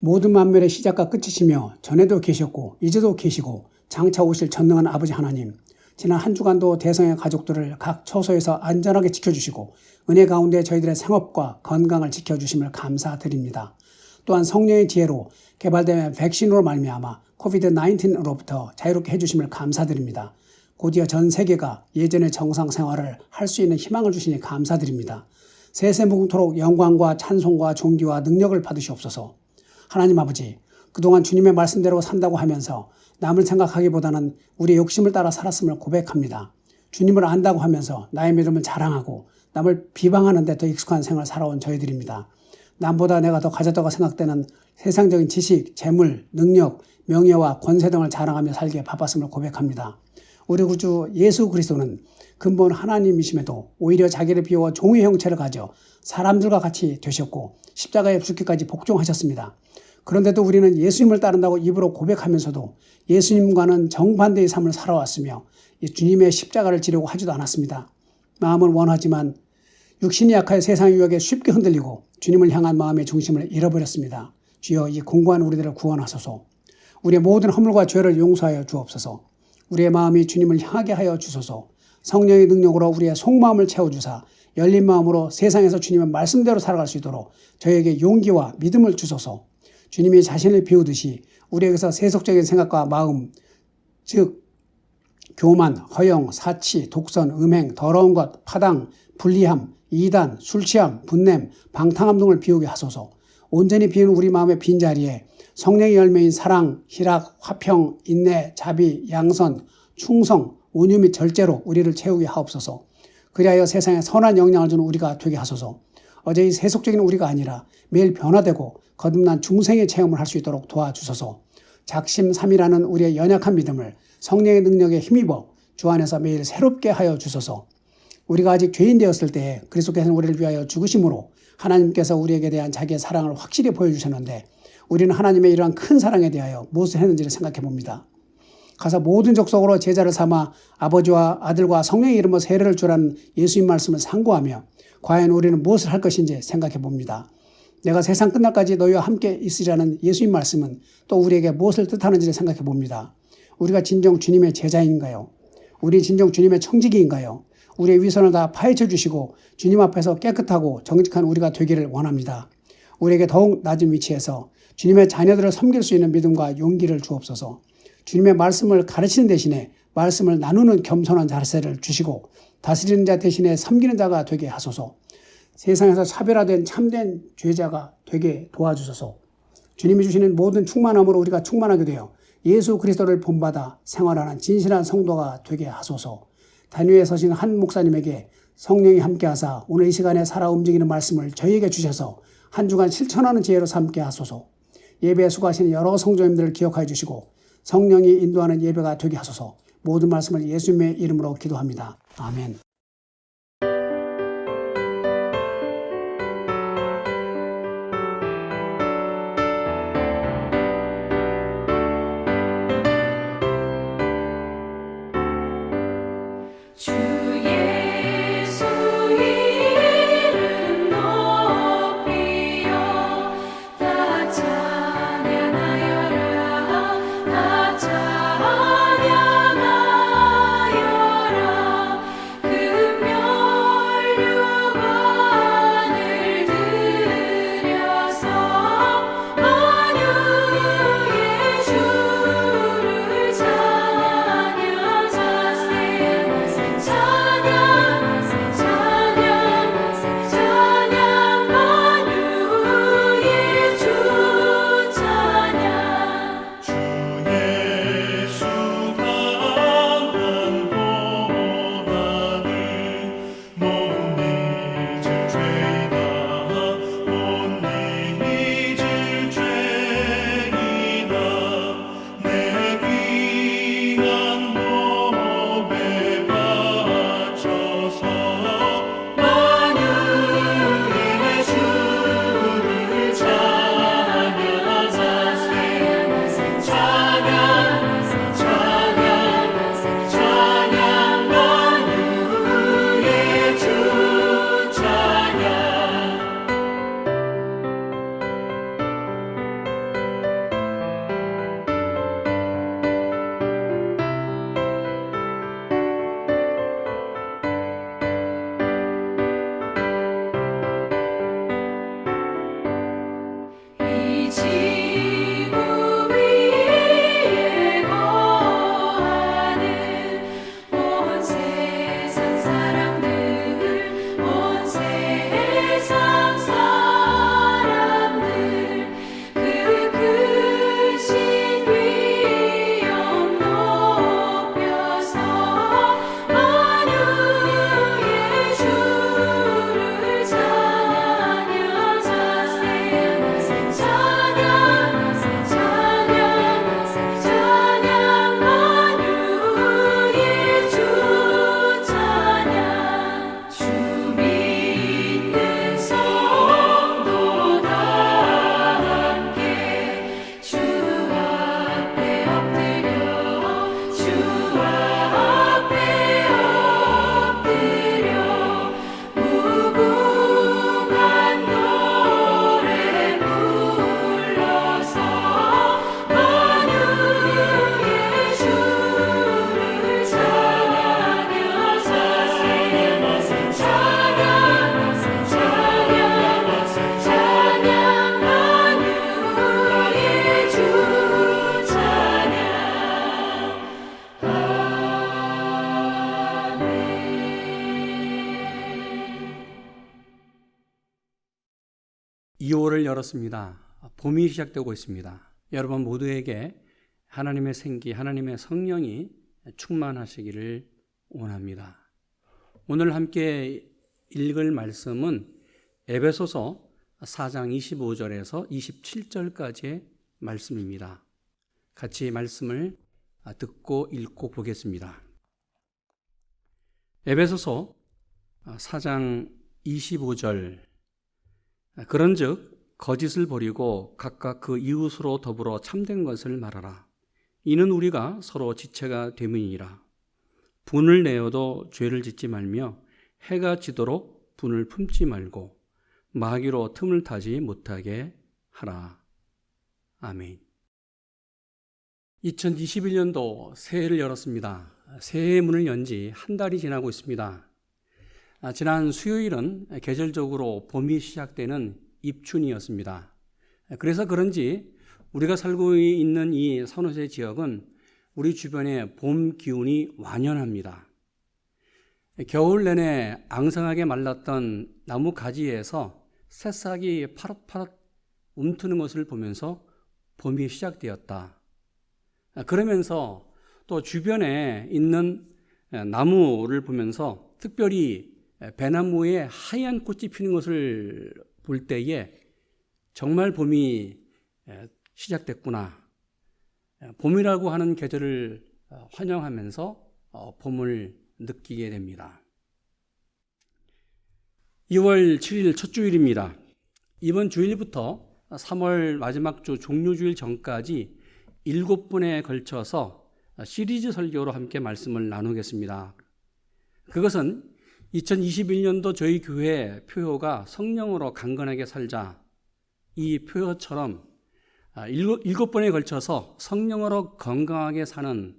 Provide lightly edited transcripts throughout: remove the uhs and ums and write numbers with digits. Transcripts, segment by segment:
모든 만물의 시작과 끝이시며 전에도 계셨고 이제도 계시고 장차 오실 전능한 아버지 하나님, 지난 한 주간도 대성의 가족들을 각 처소에서 안전하게 지켜주시고 은혜 가운데 저희들의 생업과 건강을 지켜주심을 감사드립니다. 또한 성령의 지혜로 개발된 백신으로 말미암아 코비드-19로부터 자유롭게 해주심을 감사드립니다. 곧이어 전 세계가 예전의 정상 생활을 할 수 있는 희망을 주시니 감사드립니다. 세세무궁토록 영광과 찬송과 존귀와 능력을 받으시옵소서. 하나님 아버지, 그동안 주님의 말씀대로 산다고 하면서 남을 생각하기보다는 우리의 욕심을 따라 살았음을 고백합니다. 주님을 안다고 하면서 나의 믿음을 자랑하고 남을 비방하는 데 더 익숙한 생활을 살아온 저희들입니다. 남보다 내가 더 가졌다고 생각되는 세상적인 지식, 재물, 능력, 명예와 권세 등을 자랑하며 살기에 바빴음을 고백합니다. 우리 구주 예수 그리스도는 근본 하나님이심에도 오히려 자기를 비워 종의 형체를 가져 사람들과 같이 되셨고 십자가에 죽기까지 복종하셨습니다. 그런데도 우리는 예수님을 따른다고 입으로 고백하면서도 예수님과는 정반대의 삶을 살아왔으며 주님의 십자가를 지려고 하지도 않았습니다. 마음은 원하지만 육신이 약하여 세상의 유혹에 쉽게 흔들리고 주님을 향한 마음의 중심을 잃어버렸습니다. 주여, 이 공고한 우리들을 구원하소서. 우리의 모든 허물과 죄를 용서하여 주옵소서. 우리의 마음이 주님을 향하게 하여 주소서. 성령의 능력으로 우리의 속마음을 채워주사 열린 마음으로 세상에서 주님의 말씀대로 살아갈 수 있도록 저희에게 용기와 믿음을 주소서. 주님이 자신을 비우듯이 우리에게서 세속적인 생각과 마음, 즉 교만, 허영, 사치, 독선, 음행, 더러운 것, 파당, 불리함, 이단, 술취함, 분냄, 방탕함 등을 비우게 하소서. 온전히 비운 우리 마음의 빈자리에 성령의 열매인 사랑, 희락, 화평, 인내, 자비, 양선, 충성, 온유 및 절제로 우리를 채우게 하옵소서. 그리하여 세상에 선한 영향을 주는 우리가 되게 하소서. 어제의 세속적인 우리가 아니라 매일 변화되고 거듭난 중생의 체험을 할 수 있도록 도와주소서. 작심삼일하는 우리의 연약한 믿음을 성령의 능력에 힘입어 주 안에서 매일 새롭게 하여 주소서. 우리가 아직 죄인 되었을 때에 그리스도께서는 우리를 위하여 죽으심으로 하나님께서 우리에게 대한 자기의 사랑을 확실히 보여주셨는데 우리는 하나님의 이러한 큰 사랑에 대하여 무엇을 했는지를 생각해 봅니다. 가서 모든 족속으로 제자를 삼아 아버지와 아들과 성령의 이름으로 세례를 주라는 예수님 말씀을 상고하며 과연 우리는 무엇을 할 것인지 생각해 봅니다. 내가 세상 끝날까지 너희와 함께 있으리라는 예수님 말씀은 또 우리에게 무엇을 뜻하는지를 생각해 봅니다. 우리가 진정 주님의 제자인가요? 우리 진정 주님의 청지기인가요? 우리의 위선을 다 파헤쳐 주시고 주님 앞에서 깨끗하고 정직한 우리가 되기를 원합니다. 우리에게 더욱 낮은 위치에서 주님의 자녀들을 섬길 수 있는 믿음과 용기를 주옵소서. 주님의 말씀을 가르치는 대신에 말씀을 나누는 겸손한 자세를 주시고 다스리는 자 대신에 섬기는 자가 되게 하소서. 세상에서 차별화된 참된 죄자가 되게 도와주소서. 주님이 주시는 모든 충만함으로 우리가 충만하게 되어 예수 그리스도를 본받아 생활하는 진실한 성도가 되게 하소서. 단위에 서신 한 목사님에게 성령이 함께하사 오늘 이 시간에 살아 움직이는 말씀을 저희에게 주셔서 한 주간 실천하는 지혜로 삼게 하소서. 예배에 수고하시는 여러 성도님들을 기억하여 주시고 성령이 인도하는 예배가 되게 하소서. 모든 말씀을 예수님의 이름으로 기도합니다. 아멘. 그 2월을 열었습니다. 봄이 시작되고 있습니다. 여러분 모두에게 하나님의 생기, 하나님의 성령이 충만하시기를 원합니다. 오늘 함께 읽을 말씀은 에베소서 4장 25절에서 27절까지의 말씀입니다. 같이 말씀을 듣고 읽고 보겠습니다. 에베소서 4장 25절 그런즉 거짓을 버리고 각각 그 이웃으로 더불어 참된 것을 말하라. 이는 우리가 서로 지체가 됨이니라. 분을 내어도 죄를 짓지 말며 해가 지도록 분을 품지 말고 마귀로 틈을 타지 못하게 하라. 아멘. 2021년도 새해를 열었습니다. 새해의 문을 연 지 한 달이 지나고 있습니다. 지난 수요일은 계절적으로 봄이 시작되는 입춘이었습니다. 그래서 그런지 우리가 살고 있는 이 산호세 지역은 우리 주변에 봄 기운이 완연합니다. 겨울 내내 앙상하게 말랐던 나무 가지에서 새싹이 파릇파릇 움트는 것을 보면서 봄이 시작되었다. 그러면서 또 주변에 있는 나무를 보면서 특별히 배나무에 하얀 꽃이 피는 것을 볼 때에 정말 봄이 시작됐구나. 봄이라고 하는 계절을 환영하면서 봄을 느끼게 됩니다. 2월 7일 첫 주일입니다. 이번 주일부터 3월 마지막 주 종료주일 전까지 7번에 걸쳐서 시리즈 설교로 함께 말씀을 나누겠습니다. 그것은 2021년도 저희 교회 표어가 성령으로 강건하게 살자, 이 표어처럼 7번에 걸쳐서 성령으로 건강하게 사는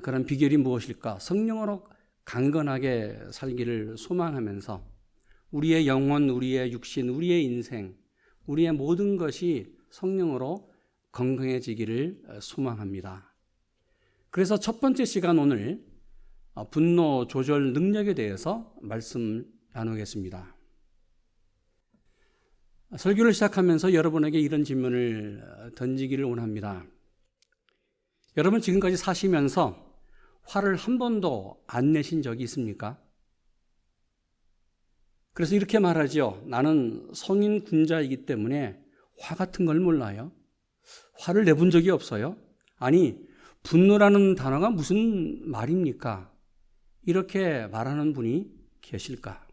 그런 비결이 무엇일까? 성령으로 강건하게 살기를 소망하면서 우리의 영혼, 우리의 육신, 우리의 인생, 우리의 모든 것이 성령으로 건강해지기를 소망합니다. 그래서 첫 번째 시간 오늘 분노 조절 능력에 대해서 말씀 나누겠습니다. 설교를 시작하면서 여러분에게 이런 질문을 던지기를 원합니다. 여러분 지금까지 사시면서 화를 한 번도 안 내신 적이 있습니까? 그래서 이렇게 말하죠. 나는 성인 군자이기 때문에 화 같은 걸 몰라요. 화를 내본 적이 없어요. 아니, 분노라는 단어가 무슨 말입니까? 이렇게 말하는 분이 계실까?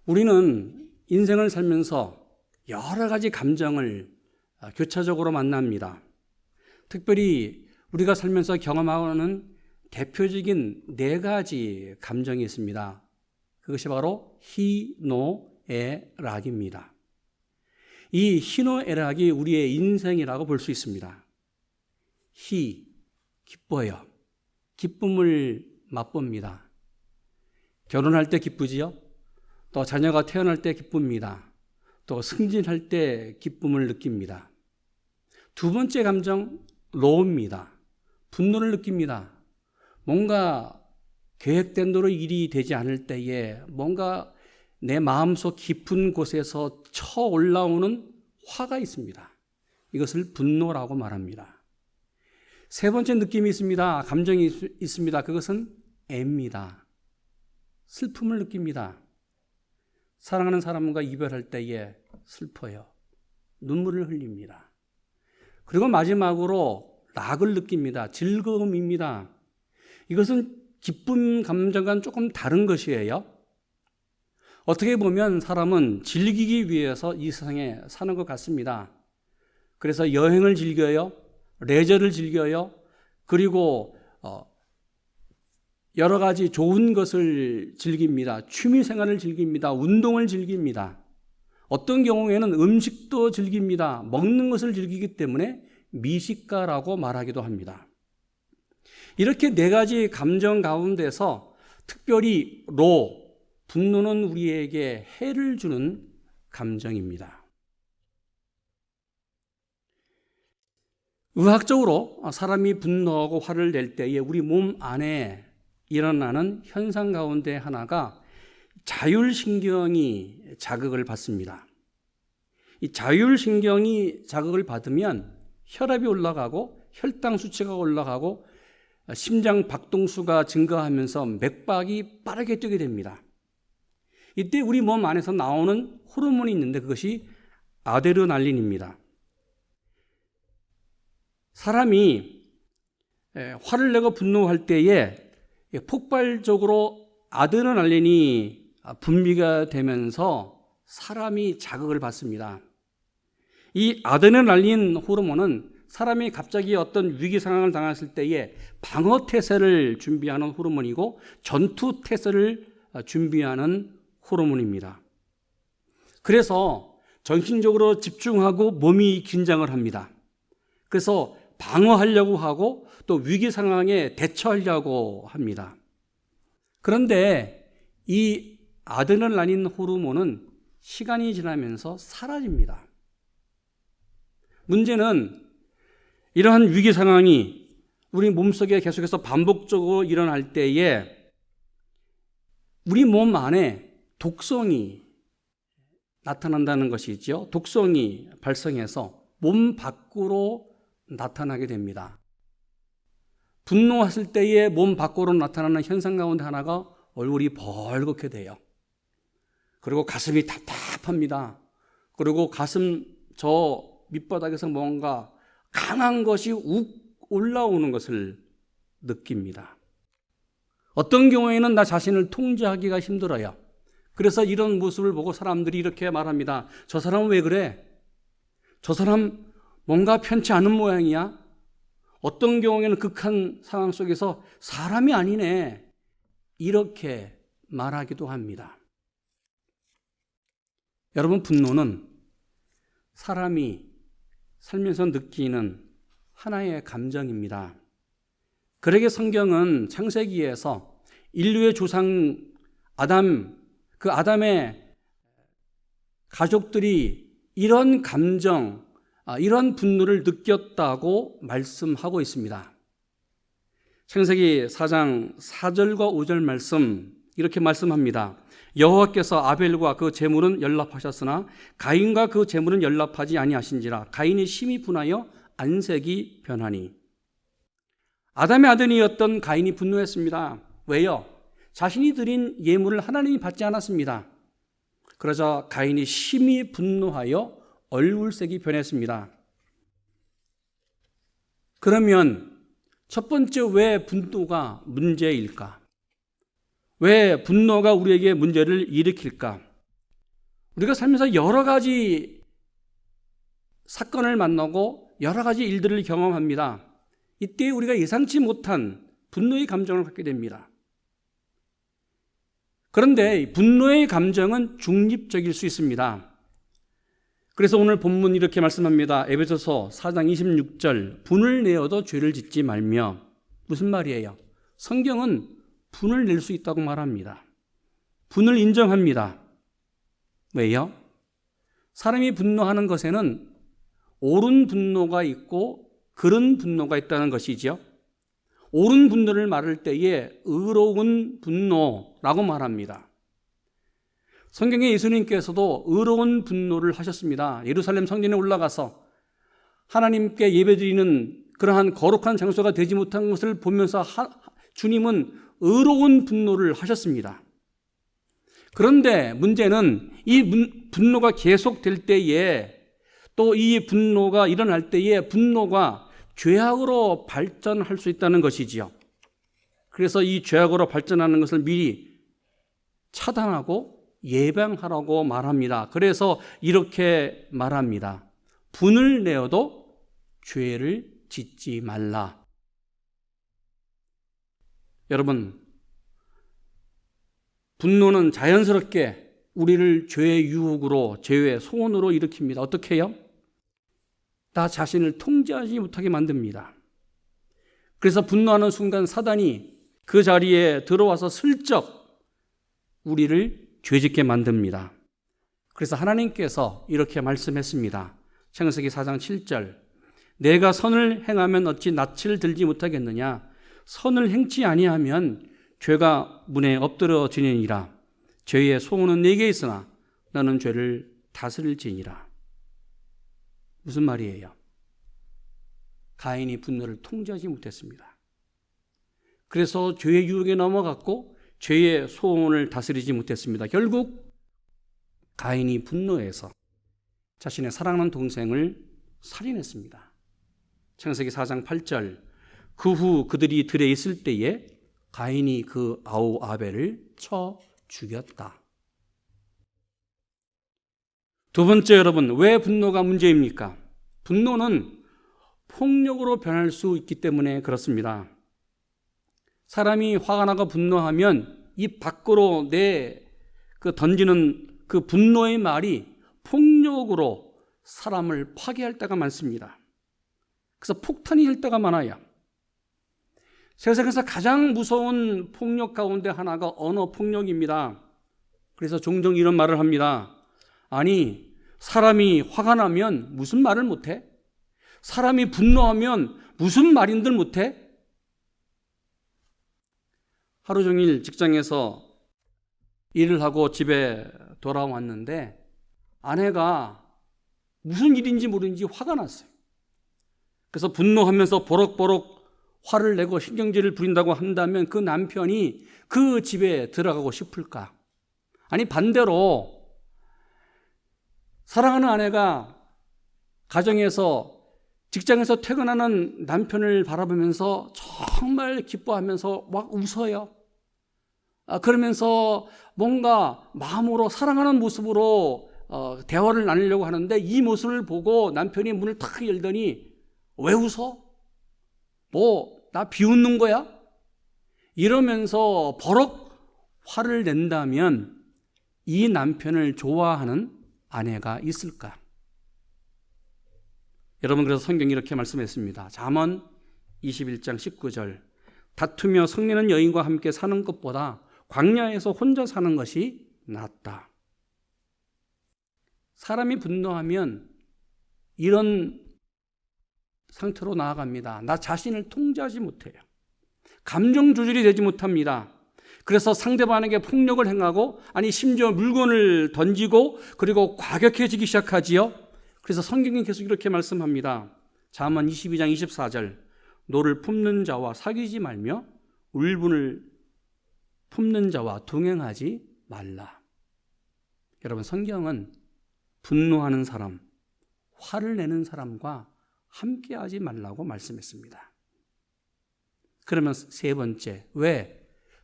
우리는 인생을 살면서 여러 가지 감정을 교차적으로 만납니다. 특별히 우리가 살면서 경험하는 대표적인 4가지 감정이 있습니다. 그것이 바로 희노애락입니다. 이 희노애락이 우리의 인생이라고 볼 수 있습니다. 기뻐요. 기쁨을 맛봅니다. 결혼할 때 기쁘지요? 또 자녀가 태어날 때 기쁩니다. 또 승진할 때 기쁨을 느낍니다. 두 번째 감정, 노입니다. 분노를 느낍니다. 뭔가 계획된 대로 일이 되지 않을 때에 뭔가 내 마음속 깊은 곳에서 쳐 올라오는 화가 있습니다. 이것을 분노라고 말합니다. 세 번째 느낌이 있습니다. 감정이 있습니다. 그것은 애입니다. 슬픔을 느낍니다. 사랑하는 사람과 이별할 때에 슬퍼요. 눈물을 흘립니다. 그리고 마지막으로 락을 느낍니다. 즐거움입니다. 이것은 기쁨 감정과는 조금 다른 것이에요. 어떻게 보면 사람은 즐기기 위해서 이 세상에 사는 것 같습니다. 그래서 여행을 즐겨요. 레저를 즐겨요. 그리고 여러 가지 좋은 것을 즐깁니다. 취미 생활을 즐깁니다. 운동을 즐깁니다. 어떤 경우에는 음식도 즐깁니다. 먹는 것을 즐기기 때문에 미식가라고 말하기도 합니다. 이렇게 4가지 감정 가운데서 특별히 분노는 우리에게 해를 주는 감정입니다. 의학적으로 사람이 분노하고 화를 낼 때에 우리 몸 안에 일어나는 현상 가운데 하나가 자율신경이 자극을 받습니다. 이 자율신경이 자극을 받으면 혈압이 올라가고 혈당 수치가 올라가고 심장 박동수가 증가하면서 맥박이 빠르게 뛰게 됩니다. 이때 우리 몸 안에서 나오는 호르몬이 있는데 그것이 아드레날린입니다. 사람이 화를 내고 분노할 때에 폭발적으로 아드레날린이 분비가 되면서 사람이 자극을 받습니다. 이 아드레날린 호르몬은 사람이 갑자기 어떤 위기 상황을 당했을 때에 방어 태세를 준비하는 호르몬이고 전투 태세를 준비하는 호르몬입니다. 그래서 정신적으로 집중하고 몸이 긴장을 합니다. 그래서 방어하려고 하고 또 위기 상황에 대처하려고 합니다. 그런데 이 아드레날린 호르몬은 시간이 지나면서 사라집니다. 문제는 이러한 위기 상황이 우리 몸속에 계속해서 반복적으로 일어날 때에 우리 몸 안에 독성이 나타난다는 것이죠. 독성이 발생해서 몸 밖으로 나타나게 됩니다. 분노했을 때에 몸 밖으로 나타나는 현상 가운데 하나가 얼굴이 벌겋게 돼요. 그리고 가슴이 답답합니다. 그리고 가슴 저 밑바닥에서 뭔가 강한 것이 욱 올라오는 것을 느낍니다. 어떤 경우에는 나 자신을 통제하기가 힘들어요. 그래서 이런 모습을 보고 사람들이 이렇게 말합니다. 저 사람은 왜 그래? 저 사람 뭔가 편치 않은 모양이야? 어떤 경우에는 극한 상황 속에서 사람이 아니네. 이렇게 말하기도 합니다. 여러분, 분노는 사람이 살면서 느끼는 하나의 감정입니다. 그러게 성경은 창세기에서 인류의 조상 아담의 가족들이 이런 감정, 이런 분노를 느꼈다고 말씀하고 있습니다. 창세기 4장 4절과 5절 말씀 이렇게 말씀합니다. 여호와께서 아벨과 그 제물은 연락하셨으나 가인과 그 제물은 연락하지 아니하신지라. 가인이 심히 분하여 안색이 변하니. 아담의 아들이었던 가인이 분노했습니다. 왜요? 자신이 드린 예물을 하나님이 받지 않았습니다. 그러자 가인이 심히 분노하여 얼굴색이 변했습니다. 그러면 첫 번째 왜 분노가 문제일까? 왜 분노가 우리에게 문제를 일으킬까? 우리가 살면서 여러 가지 사건을 만나고 여러 가지 일들을 경험합니다. 이때 우리가 예상치 못한 분노의 감정을 갖게 됩니다. 그런데 분노의 감정은 중립적일 수 있습니다. 그래서 오늘 본문 이렇게 말씀합니다. 에베소서 4장 26절 분을 내어도 죄를 짓지 말며. 무슨 말이에요? 성경은 분을 낼 수 있다고 말합니다. 분을 인정합니다. 왜요? 사람이 분노하는 것에는 옳은 분노가 있고 그른 분노가 있다는 것이죠. 옳은 분노를 말할 때에 의로운 분노라고 말합니다. 성경에 예수님께서도 의로운 분노를 하셨습니다. 예루살렘 성전에 올라가서 하나님께 예배드리는 그러한 거룩한 장소가 되지 못한 것을 보면서 주님은 의로운 분노를 하셨습니다. 그런데 문제는 이 분노가 계속될 때에 또 이 분노가 일어날 때에 분노가 죄악으로 발전할 수 있다는 것이지요. 그래서 이 죄악으로 발전하는 것을 미리 차단하고 예방하라고 말합니다. 그래서 이렇게 말합니다. 분을 내어도 죄를 짓지 말라. 여러분, 분노는 자연스럽게 우리를 죄의 유혹으로, 죄의 소원으로 일으킵니다. 어떻게 해요? 나 자신을 통제하지 못하게 만듭니다. 그래서 분노하는 순간 사단이 그 자리에 들어와서 슬쩍 우리를 죄짓게 만듭니다. 그래서 하나님께서 이렇게 말씀했습니다. 창세기 4장 7절 내가 선을 행하면 어찌 낯을 들지 못하겠느냐. 선을 행치 아니하면 죄가 문에 엎드러지느니라. 죄의 소원은 내게 있으나 너는 죄를 다스릴지니라. 무슨 말이에요? 가인이 분노를 통제하지 못했습니다. 그래서 죄의 유혹에 넘어갔고 죄의 소원을 다스리지 못했습니다. 결국 가인이 분노해서 자신의 사랑하는 동생을 살인했습니다. 창세기 4장 8절, 그 후 그들이 들에 있을 때에 가인이 그 아우 아벨을 쳐 죽였다. 두 번째, 여러분, 왜 분노가 문제입니까? 분노는 폭력으로 변할 수 있기 때문에 그렇습니다. 사람이 화가 나고 분노하면 입 밖으로 던지는 그 분노의 말이 폭력으로 사람을 파괴할 때가 많습니다. 그래서 폭탄이 될 때가 많아요. 세상에서 가장 무서운 폭력 가운데 하나가 언어 폭력입니다. 그래서 종종 이런 말을 합니다. 아니, 사람이 화가 나면 무슨 말을 못해? 사람이 분노하면 무슨 말인들 못해? 하루 종일 직장에서 일을 하고 집에 돌아왔는데 아내가 무슨 일인지 모르는지 화가 났어요. 그래서 분노하면서 버럭버럭 화를 내고 신경질을 부린다고 한다면 그 남편이 그 집에 들어가고 싶을까? 아니, 반대로 사랑하는 아내가 가정에서 직장에서 퇴근하는 남편을 바라보면서 정말 기뻐하면서 막 웃어요. 그러면서 뭔가 마음으로 사랑하는 모습으로 대화를 나누려고 하는데 이 모습을 보고 남편이 문을 탁 열더니 왜 웃어? 뭐 나 비웃는 거야? 이러면서 버럭 화를 낸다면 이 남편을 좋아하는 아내가 있을까? 여러분, 그래서 성경이 이렇게 말씀했습니다. 잠언 21장 19절, 다투며 성내는 여인과 함께 사는 것보다 광야에서 혼자 사는 것이 낫다. 사람이 분노하면 이런 상태로 나아갑니다. 나 자신을 통제하지 못해요. 감정 조절이 되지 못합니다. 그래서 상대방에게 폭력을 행하고, 아니 심지어 물건을 던지고, 그리고 과격해지기 시작하지요. 그래서 성경이 계속 이렇게 말씀합니다. 잠언 22장 24절, 노를 품는 자와 사귀지 말며 울분을 품는 자와 동행하지 말라. 여러분, 성경은 분노하는 사람, 화를 내는 사람과 함께하지 말라고 말씀했습니다. 그러면 세 번째, 왜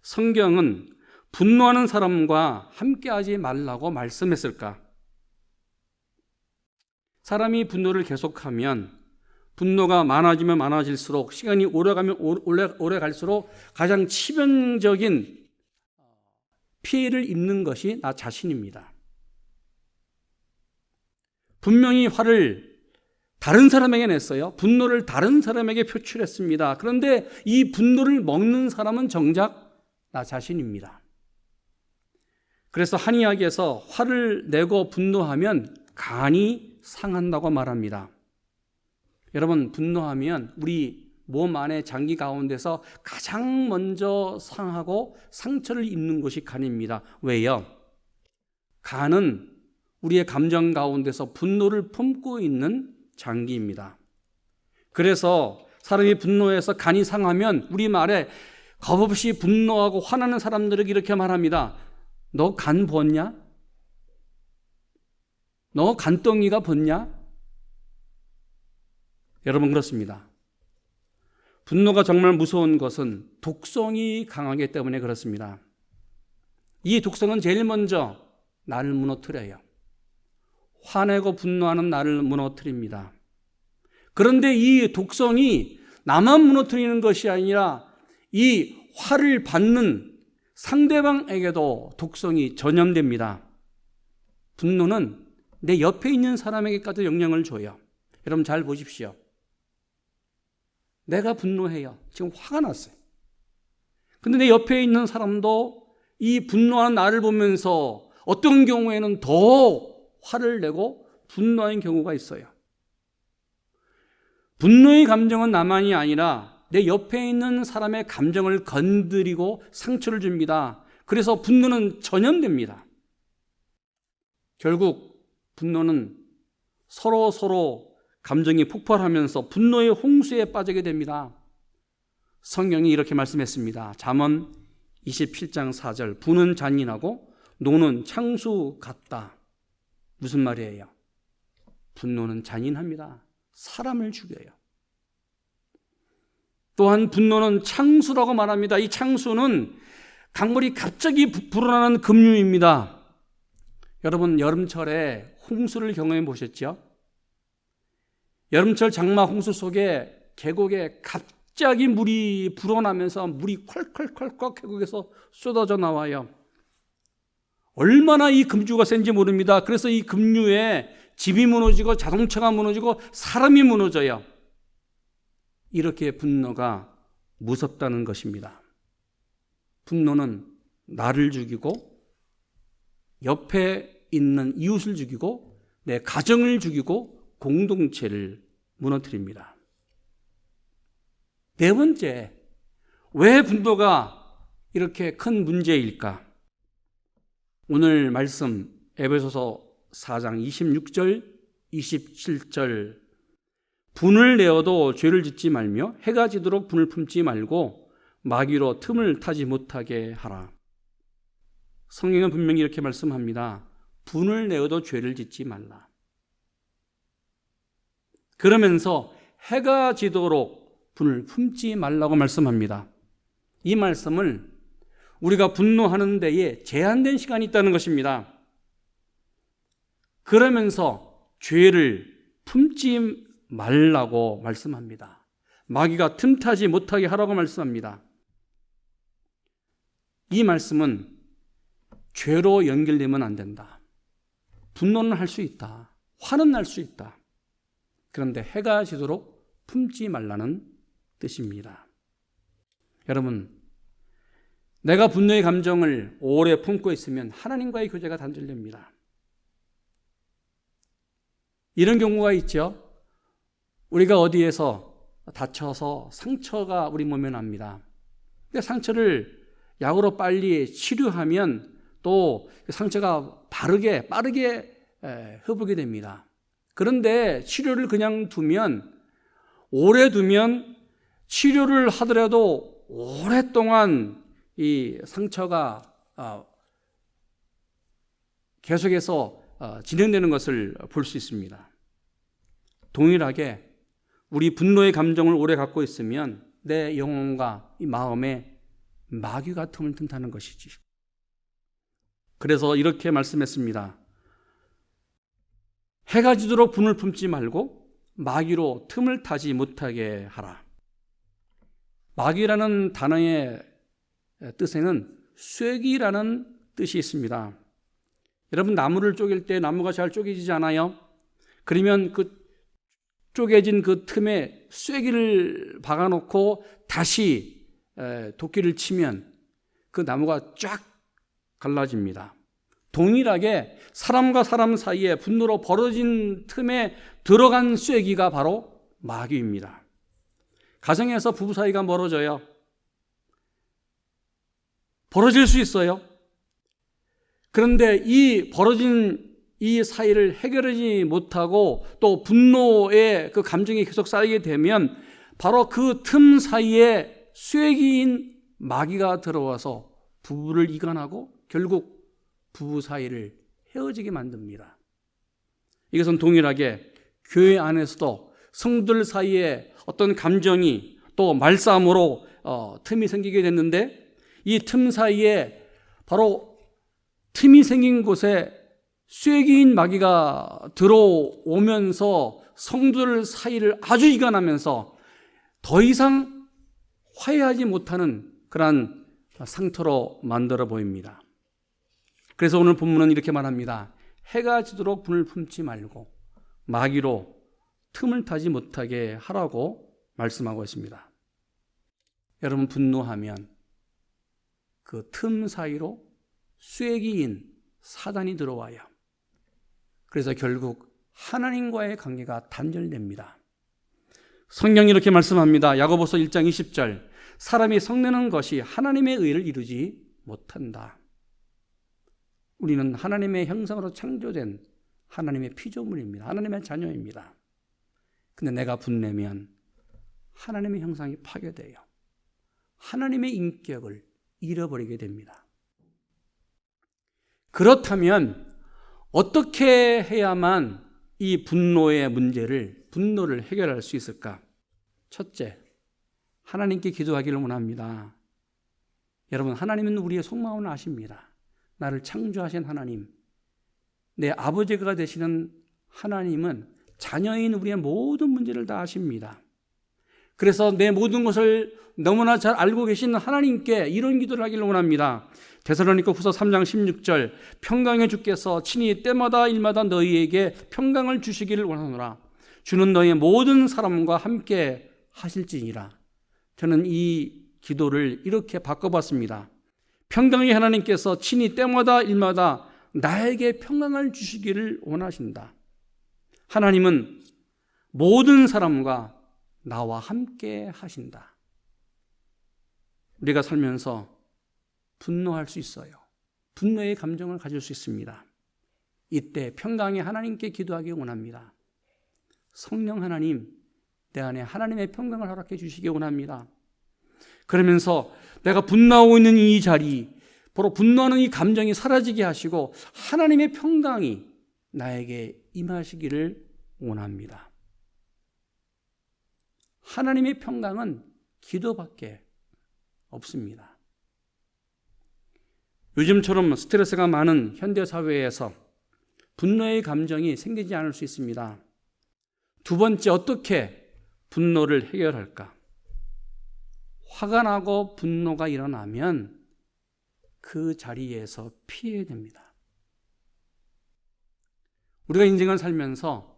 성경은 분노하는 사람과 함께하지 말라고 말씀했을까? 사람이 분노를 계속하면 분노가 많아지면 많아질수록, 시간이 오래 갈수록 가장 치명적인 피해를 입는 것이 나 자신입니다. 분명히 화를 다른 사람에게 냈어요. 분노를 다른 사람에게 표출했습니다. 그런데 이 분노를 먹는 사람은 정작 나 자신입니다. 그래서 한의학에서 화를 내고 분노하면 간이 상한다고 말합니다. 여러분, 분노하면 우리 몸 안의 장기 가운데서 가장 먼저 상하고 상처를 입는 곳이 간입니다. 왜요? 간은 우리의 감정 가운데서 분노를 품고 있는 장기입니다. 그래서 사람이 분노해서 간이 상하면 우리말에 겁없이 분노하고 화나는 사람들에게 이렇게 말합니다. 너 간 벗냐? 너 간덩이가 벗냐? 여러분, 그렇습니다. 분노가 정말 무서운 것은 독성이 강하기 때문에 그렇습니다. 이 독성은 제일 먼저 나를 무너뜨려요. 화내고 분노하는 나를 무너뜨립니다. 그런데 이 독성이 나만 무너뜨리는 것이 아니라 이 화를 받는 상대방에게도 독성이 전염됩니다. 분노는 내 옆에 있는 사람에게까지 영향을 줘요. 여러분, 잘 보십시오. 내가 분노해요. 지금 화가 났어요. 근데 내 옆에 있는 사람도 이 분노하는 나를 보면서 어떤 경우에는 더 화를 내고 분노하는 경우가 있어요. 분노의 감정은 나만이 아니라 내 옆에 있는 사람의 감정을 건드리고 상처를 줍니다. 그래서 분노는 전염됩니다. 결국 분노는 서로 감정이 폭발하면서 분노의 홍수에 빠지게 됩니다. 성경이 이렇게 말씀했습니다. 잠언 27장 4절, 분은 잔인하고 노는 창수 같다. 무슨 말이에요? 분노는 잔인합니다. 사람을 죽여요. 또한 분노는 창수라고 말합니다. 이 창수는 강물이 갑자기 불어나는 급류입니다. 여러분, 여름철에 홍수를 경험해 보셨죠? 여름철 장마 홍수 속에 계곡에 갑자기 물이 불어나면서 물이 콸콸콸콸 계곡에서 쏟아져 나와요. 얼마나 이 급류가 센지 모릅니다. 그래서 이 급류에 집이 무너지고 자동차가 무너지고 사람이 무너져요. 이렇게 분노가 무섭다는 것입니다. 분노는 나를 죽이고 옆에 있는 이웃을 죽이고 내 가정을 죽이고 공동체를 무너뜨립니다. 네 번째, 왜 분노가 이렇게 큰 문제일까? 오늘 말씀 에베소서 4장 26절, 27절, 분을 내어도 죄를 짓지 말며 해가 지도록 분을 품지 말고 마귀로 틈을 타지 못하게 하라. 성경은 분명히 이렇게 말씀합니다. 분을 내어도 죄를 짓지 말라. 그러면서 해가 지도록 분을 품지 말라고 말씀합니다. 이 말씀을 우리가 분노하는 데에 제한된 시간이 있다는 것입니다. 그러면서 죄를 품지 말라고 말씀합니다. 마귀가 틈타지 못하게 하라고 말씀합니다. 이 말씀은 죄로 연결되면 안 된다. 분노는 할 수 있다. 화는 날 수 있다. 그런데 해가 지도록 품지 말라는 뜻입니다. 여러분, 내가 분노의 감정을 오래 품고 있으면 하나님과의 교제가 단절됩니다. 이런 경우가 있죠. 우리가 어디에서 다쳐서 상처가 우리 몸에 납니다. 근데 상처를 약으로 빨리 치료하면 또 상처가 빠르게 회복이 됩니다. 그런데 치료를 그냥 오래 두면 치료를 하더라도 오랫동안 이 상처가 계속해서 진행되는 것을 볼 수 있습니다. 동일하게 우리 분노의 감정을 오래 갖고 있으면 내 영혼과 이 마음에 마귀가 틈을 튼다는 것이지. 그래서 이렇게 말씀했습니다. 해가 지도록 분을 품지 말고 마귀로 틈을 타지 못하게 하라. 마귀라는 단어의 뜻에는 쐐기라는 뜻이 있습니다. 여러분, 나무를 쪼갤 때 나무가 잘 쪼개지지 않아요? 그러면 그 쪼개진 그 틈에 쐐기를 박아놓고 다시 도끼를 치면 그 나무가 쫙 갈라집니다. 동일하게 사람과 사람 사이에 분노로 벌어진 틈에 들어간 쐐기가 바로 마귀입니다. 가정에서 부부 사이가 멀어져요. 벌어질 수 있어요. 그런데 이 벌어진 이 사이를 해결하지 못하고 또 분노의 그 감정이 계속 쌓이게 되면 바로 그 틈 사이에 쐐기인 마귀가 들어와서 부부를 이간하고 결국 부부 사이를 헤어지게 만듭니다. 이것은 동일하게 교회 안에서도 성도들 사이에 어떤 감정이 또 말싸움으로 틈이 생기게 됐는데 이 틈 사이에 바로 틈이 생긴 곳에 쐐기인 마귀가 들어오면서 성도들 사이를 아주 이간하면서 더 이상 화해하지 못하는 그러한 상처로 만들어 보입니다. 그래서 오늘 본문은 이렇게 말합니다. 해가 지도록 분을 품지 말고 마귀로 틈을 타지 못하게 하라고 말씀하고 있습니다. 여러분, 분노하면 그 틈 사이로 쐐기인 사단이 들어와요. 그래서 결국 하나님과의 관계가 단절됩니다. 성경이 이렇게 말씀합니다. 야고보서 1장 20절, 사람이 성내는 것이 하나님의 의를 이루지 못한다. 우리는 하나님의 형상으로 창조된 하나님의 피조물입니다. 하나님의 자녀입니다. 근데 내가 분내면 하나님의 형상이 파괴돼요. 하나님의 인격을 잃어버리게 됩니다. 그렇다면 어떻게 해야만 이 분노를 해결할 수 있을까? 첫째, 하나님께 기도하기를 원합니다. 여러분, 하나님은 우리의 속마음을 아십니다. 나를 창조하신 하나님, 내 아버지가 되시는 하나님은 자녀인 우리의 모든 문제를 다 아십니다. 그래서 내 모든 것을 너무나 잘 알고 계시는 하나님께 이런 기도를 하기를 원합니다. 데살로니가 후서 3장 16절, 평강의 주께서 친히 때마다 일마다 너희에게 평강을 주시기를 원하노라. 주는 너희의 모든 사람과 함께 하실지니라. 저는 이 기도를 이렇게 바꿔봤습니다. 평강의 하나님께서 친히 때마다 일마다 나에게 평강을 주시기를 원하신다. 하나님은 모든 사람과 나와 함께 하신다. 우리가 살면서 분노할 수 있어요. 분노의 감정을 가질 수 있습니다. 이때 평강의 하나님께 기도하기 원합니다. 성령 하나님, 내 안에 하나님의 평강을 허락해 주시기 원합니다. 그러면서 내가 분노하고 있는 이 자리, 바로 분노하는 이 감정이 사라지게 하시고 하나님의 평강이 나에게 임하시기를 원합니다. 하나님의 평강은 기도밖에 없습니다. 요즘처럼 스트레스가 많은 현대사회에서 분노의 감정이 생기지 않을 수 있습니다. 두 번째, 어떻게 분노를 해결할까? 화가 나고 분노가 일어나면 그 자리에서 피해야 됩니다. 우리가 인생을 살면서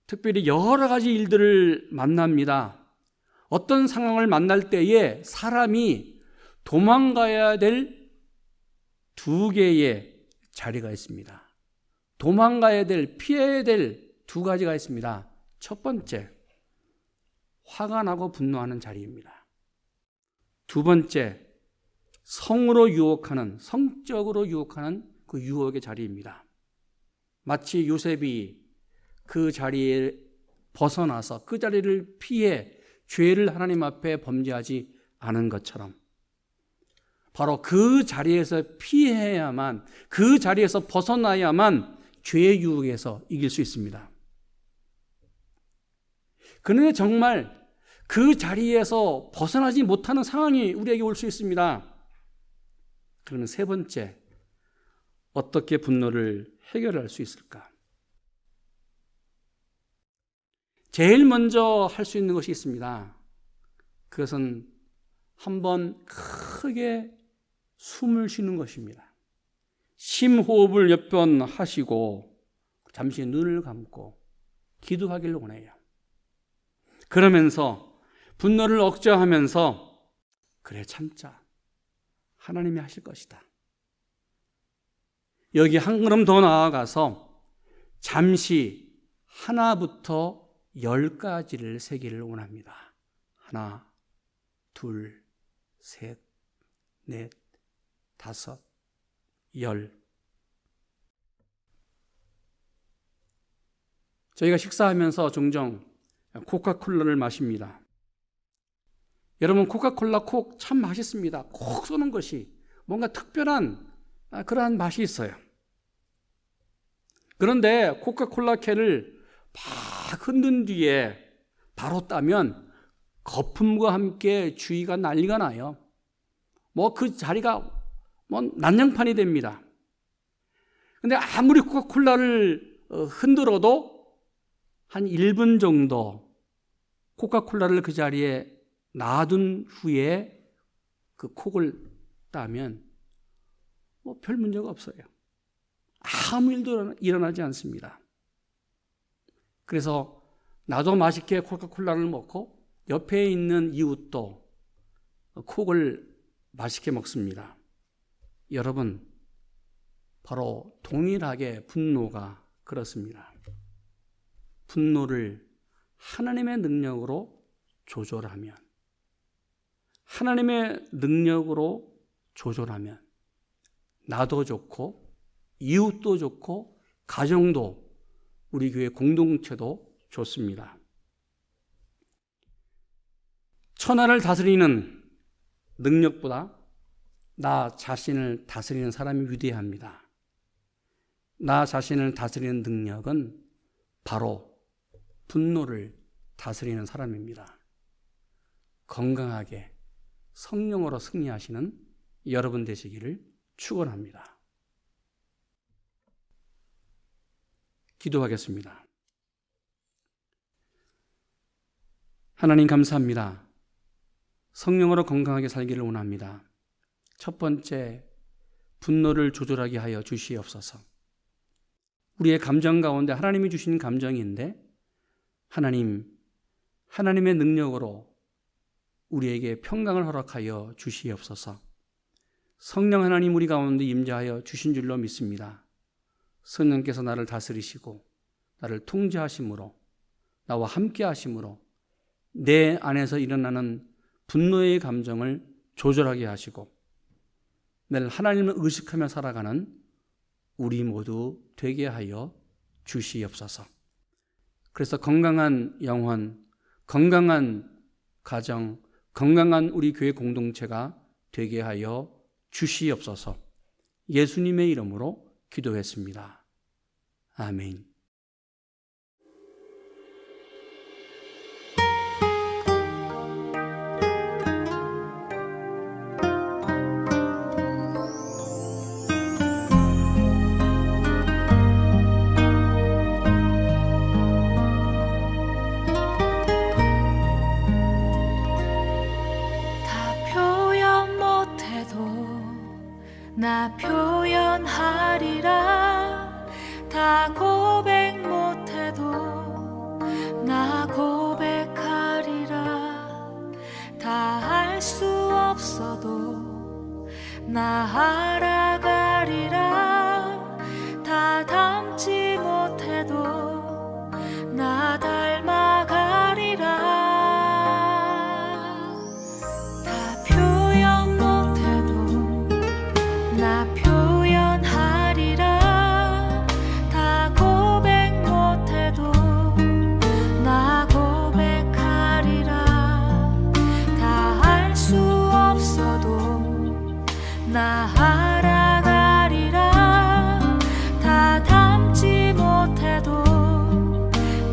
특별히 여러 가지 일들을 만납니다. 어떤 상황을 만날 때에 사람이 도망가야 될 두 개의 자리가 있습니다. 도망가야 될, 피해야 될 두 가지가 있습니다. 첫 번째, 화가 나고 분노하는 자리입니다. 두 번째, 성적으로 유혹하는 그 유혹의 자리입니다. 마치 요셉이 그 자리에 벗어나서 그 자리를 피해 죄를 하나님 앞에 범죄하지 않은 것처럼 바로 그 자리에서 피해야만, 그 자리에서 벗어나야만 죄의 유혹에서 이길 수 있습니다. 그런데 정말 그 자리에서 벗어나지 못하는 상황이 우리에게 올 수 있습니다. 그러면 세 번째, 어떻게 분노를 해결할 수 있을까? 제일 먼저 할 수 있는 것이 있습니다. 그것은 한번 크게 숨을 쉬는 것입니다. 심호흡을 몇 번 하시고 잠시 눈을 감고 기도하기를 원해요. 그러면서 분노를 억제하면서 그래, 참자. 하나님이 하실 것이다. 여기 한 걸음 더 나아가서 잠시 하나부터 10가지를 세기를 원합니다. 하나, 둘, 셋, 넷, 다섯, 10. 저희가 식사하면서 종종 코카콜라를 마십니다. 여러분, 코카콜라 콕 참 맛있습니다. 콕 쏘는 것이 뭔가 특별한 그러한 맛이 있어요. 그런데 코카콜라 캔을 막 흔든 뒤에 바로 따면 거품과 함께 주위가 난리가 나요. 그 자리가 난장판이 됩니다. 근데 아무리 코카콜라를 흔들어도 한 1분 정도 코카콜라를 그 자리에 놔둔 후에 그 콕을 따면 별 문제가 없어요. 아무 일도 일어나지 않습니다. 그래서 나도 맛있게 코카콜라를 먹고 옆에 있는 이웃도 콕을 맛있게 먹습니다. 여러분, 바로 동일하게 분노가 그렇습니다. 분노를 하나님의 능력으로 조절하면, 나도 좋고 이웃도 좋고 가정도 우리 교회 공동체도 좋습니다. 천하를 다스리는 능력보다 나 자신을 다스리는 사람이 위대합니다. 나 자신을 다스리는 능력은 바로 분노를 다스리는 사람입니다. 건강하게 성령으로 승리하시는 여러분 되시기를 축원합니다. 기도하겠습니다. 하나님 감사합니다. 성령으로 건강하게 살기를 원합니다. 첫 번째, 분노를 조절하게 하여 주시옵소서. 우리의 감정 가운데 하나님이 주신 감정인데 하나님의 능력으로 우리에게 평강을 허락하여 주시옵소서. 성령 하나님 우리 가운데 임재하여 주신 줄로 믿습니다. 성령께서 나를 다스리시고 나를 통제하심으로 나와 함께 하심으로 내 안에서 일어나는 분노의 감정을 조절하게 하시고 늘 하나님을 의식하며 살아가는 우리 모두 되게 하여 주시옵소서. 그래서 건강한 영혼, 건강한 가정, 건강한 우리 교회 공동체가 되게 하여 주시옵소서. 예수님의 이름으로 기도했습니다. 아멘. 나 표현하리라. 다 고백 못해도 나 고백하리라. 다 할 수 없어도 나 알아가리라. 다 닮지 못해도 나 닮아가리라. 나 알아가리라. 다 닮지 못해도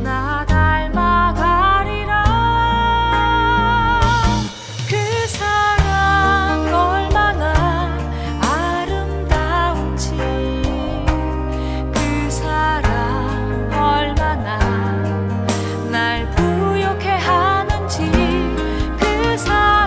나 닮아가리라. 그 사랑 얼마나 아름다운지, 그 사랑 얼마나 날 부욕해 하는지, 그 사랑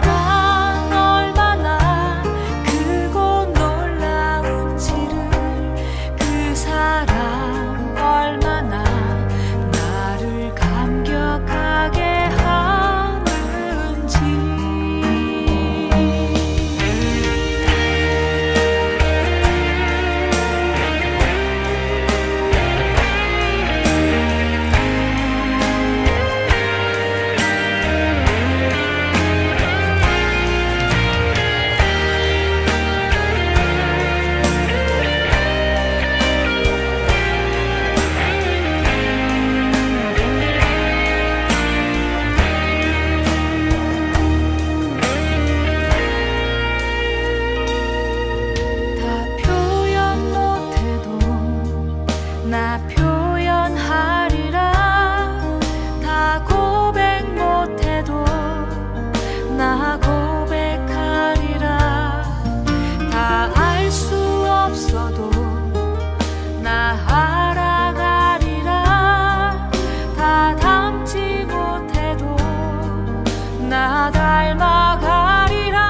나 닮아가리라.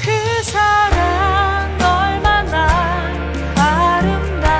그 사랑 얼마나 아름다운지,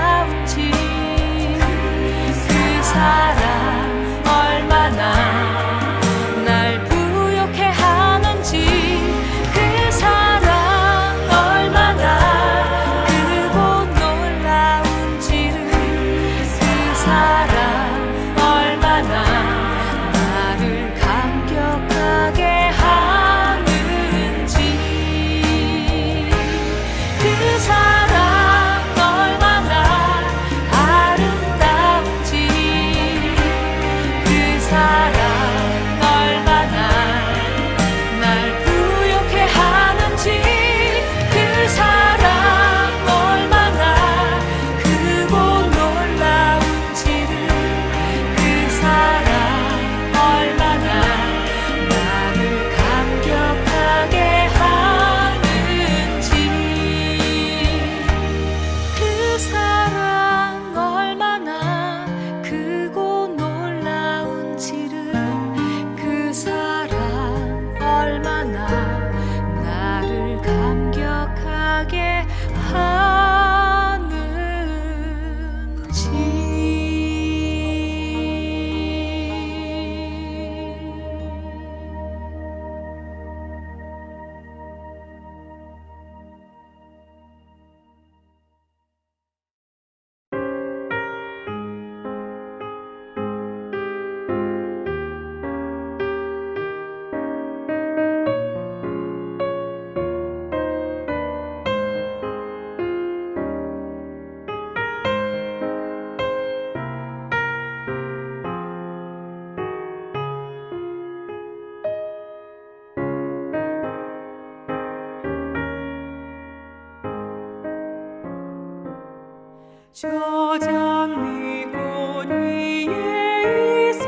저 장미꽃 위에 있음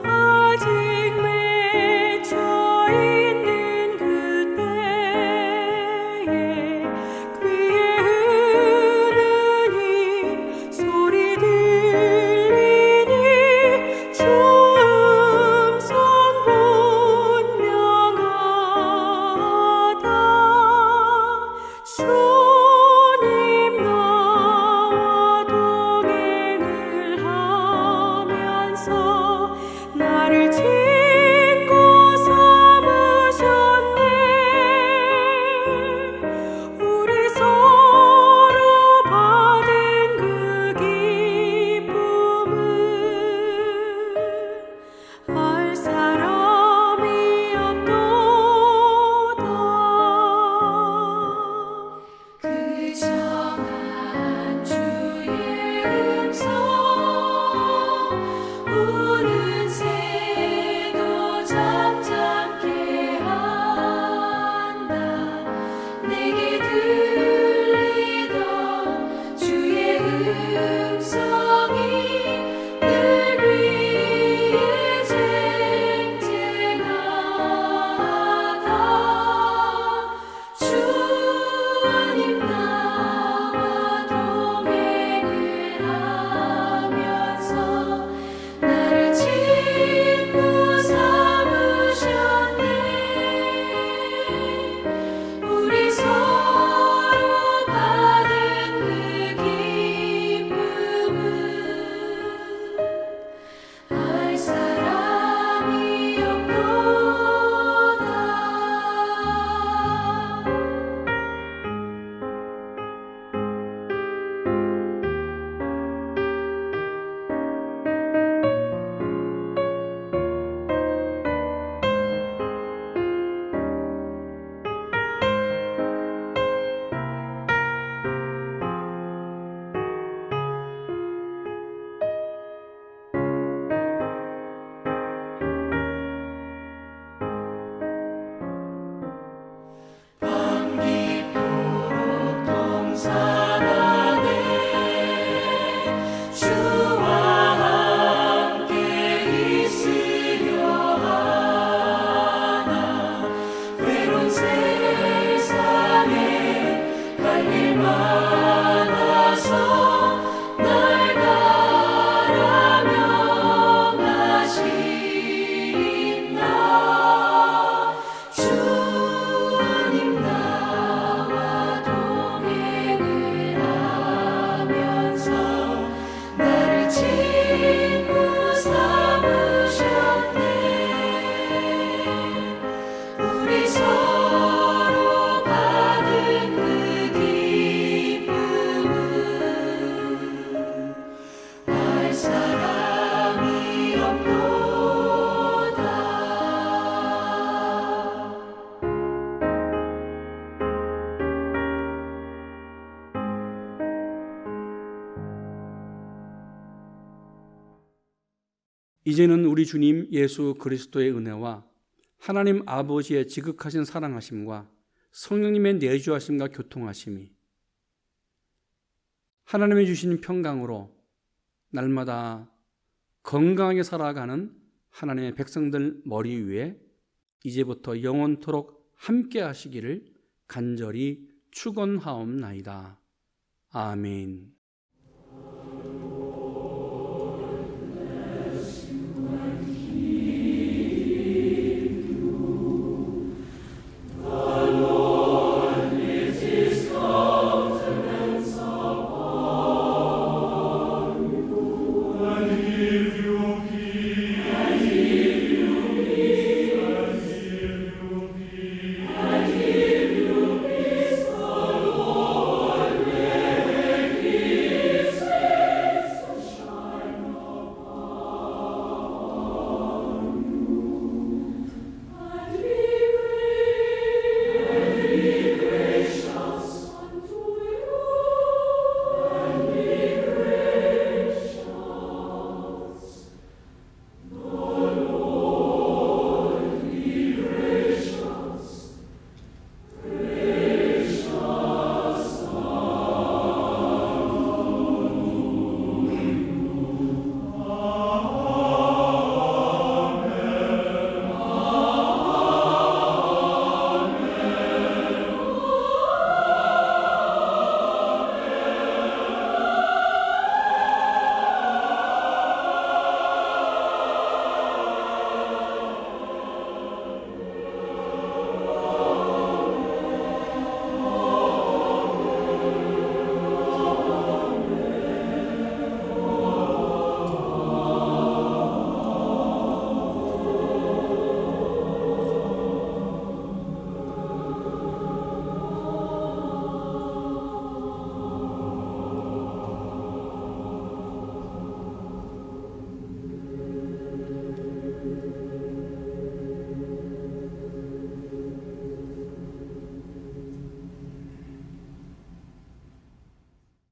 아직 맺혀 있는 그때에 귀에 흐르는 이 소리 들리니 주 음성 분명하다. 주님 나와 동행을 하면서 나를 친구 삼으셨네. 우리 서로 받은 그 기쁨은 알 사람이 없도다. 그 정한 주의 음성 우는 새도 잠잠케 한다. 내게 들리던 주의 음성이 늘 위에 쟁쟁하다. 주님 나와 동행을 하면서 나를 친구 삼으셨네. 우리 서로 받은 그 기쁨은 알 사람이 없도다. 밤 깊도록 동산하네. 주와 함께 있으려 하나. 외로운 세상에 갈 일 많아서 날 가라며 가신다. 주님 나와 동행을 하면서 나를 친구 삼으셨네. 우리 서로 받은 그 기쁨은 알 사람이 없도다. 이제는 우리 주님 예수 그리스도의 은혜와 하나님 아버지의 지극하신 사랑하심과 성령님의 내주하심과 교통하심이 하나님이 주신 평강으로 날마다 건강하게 살아가는 하나님의 백성들 머리 위에 이제부터 영원토록 함께 하시기를 간절히 축원하옵나이다. 아멘.